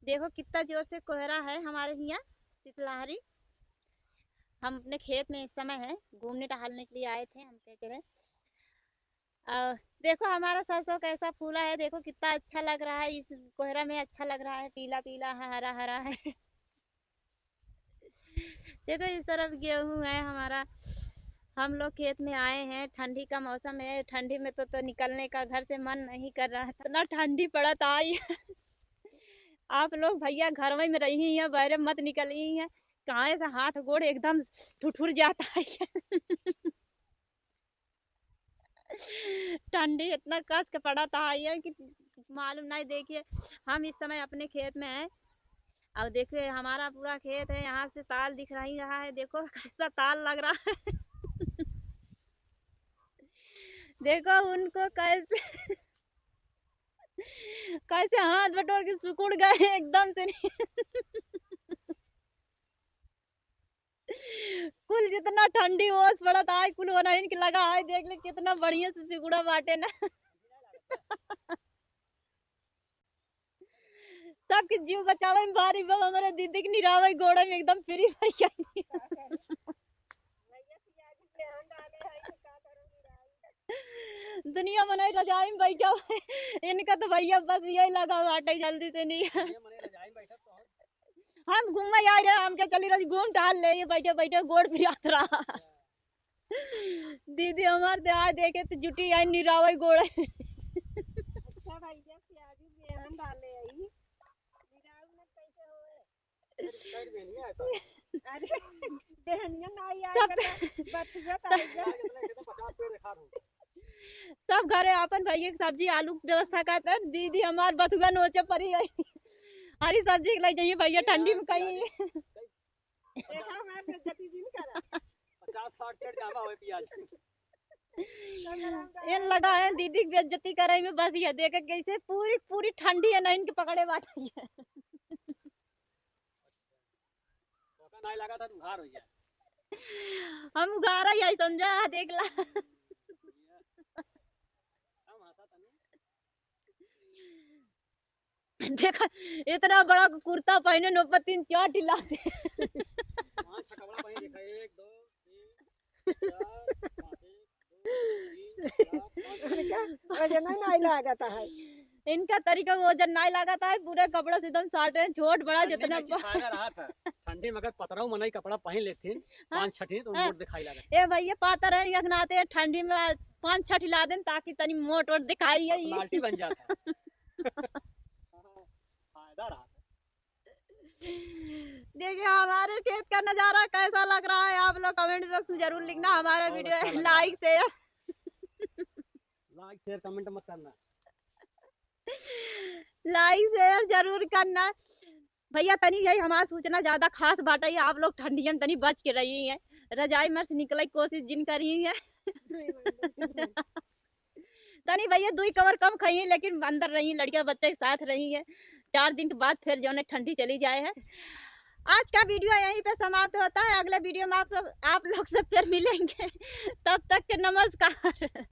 देखो कितना जोर से कोहरा है हमारे यहाँ शीतलहरी। हम अपने खेत में इस समय है, घूमने टहलने के लिए आए थे। हम कह चले देखो हमारा सरसों कैसा फूला है, देखो कितना अच्छा लग रहा है इस कोहरा में। अच्छा लग रहा है, पीला पीला है, हरा हरा है। देखो इस तरफ गेहूं है हमारा। हम लोग खेत में आए हैं, ठंडी का मौसम है। ठंडी में तो निकलने का घर से मन नहीं कर रहा है, इतना ठंडी पड़त आई। आप लोग भैया घर में रही हैं, बाहर मत निकली हैं। कहाँ से हाथ गोड़ एकदम ठुठुर जाता है। ठंडी इतना कस के पड़ा था ये कि मालूम नहीं। देखिए हम इस समय अपने खेत में हैं। अब देखिए हमारा पूरा खेत है, यहाँ से ताल दिख रही रहा है। देखो कैसा ताल लग रहा है। देखो उनको कैसे कैसे हाथ बटोर के सिकुड़ गए एकदम से। कुल जितना ठंडी ओस पड़ा था कुल होना इनके लगा है। देख ले कितना बढ़िया से सिकुड़ा बाटे ना। सबके जीव बचावे में भारी बा। हमारे दीदी की निरावे गोड़े में एकदम फ्री भैया। दुनिया मनाई रजाई में बैठा हुआ है। इनका तो भैया बस यही लगा बाटे जल्दी से नहीं। हम घूमने आ रहे, हम क्या चली रही घूम टहल ले, ये बैठे बैठे गोड़ फिरात रहा। दीदी हमारे ते आ देखे तो जुटी आई निरावे गोड़े। अच्छा भैया प्याजी बेहन डाले आई निराव में कैसे होए। अरे बेहनिया नहीं आई बेटा बथुआ ताजा। सब घरे अपन भैया की सब्जी आलू की व्यवस्था करते हैं। दीदी हमार बथुआ नोचे पड़ी है। हरी सब्जी के लिए जाइए भैया ठंडी में कहीं। देखा मैं बेइज्जती जी करा 50-60 पेड़ जावा होए प्याज। ये लगा है दीदी की बेइज्जती करे में। बस ये देखे कैसे पूरी पूरी ठंडी है ना इनके पकड़े बाटे है। तो नहीं लगा था उघार हो जाए। हम उघारा यही समझा देख ला। देखा इतना बड़ा कुर्ता पहने नौबत 3-4 ढिलाते। वजन नहीं लगाता है इनका तरीका, वजन नहीं लगाता है। पूरे कपड़ा से एकदम साटे हैं, छोट बड़ा जितना रहा था। ठंडी में अगर पतराऊ मनाई कपड़ा पहन लेती 5-6 तो मोट दिखाई लगा। ए भैया पातर है यखनाते ठंडी में 5-6 हिला दें ताकि तनी मोट और दिखाई है। पर्सनालिटी बन जाता है। देखिए हमारे खेत का नजारा कैसा लग रहा है, आप लोग कमेंट बॉक्स में जरूर लिखना। हमारा वीडियो अच्छा लाइक शेयर कमेंट मत करना। लाइक शेयर जरूर करना भैया। तनी यही हमारी सूचना ज्यादा खास बाटा है, आप लोग ठंडियन तनी बच के रही है। रजाई में से निकले की कोशिश जिन करी है। तनी भैया 2 कवर कम खाई है, लेकिन अंदर रही लड़कियां बच्चे के साथ रही है। 4 दिन के बाद फिर जो ठंडी चली जाए है। आज का वीडियो यहीं पे समाप्त होता है। अगले वीडियो में आप लोग से फिर मिलेंगे। तब तक के नमस्कार।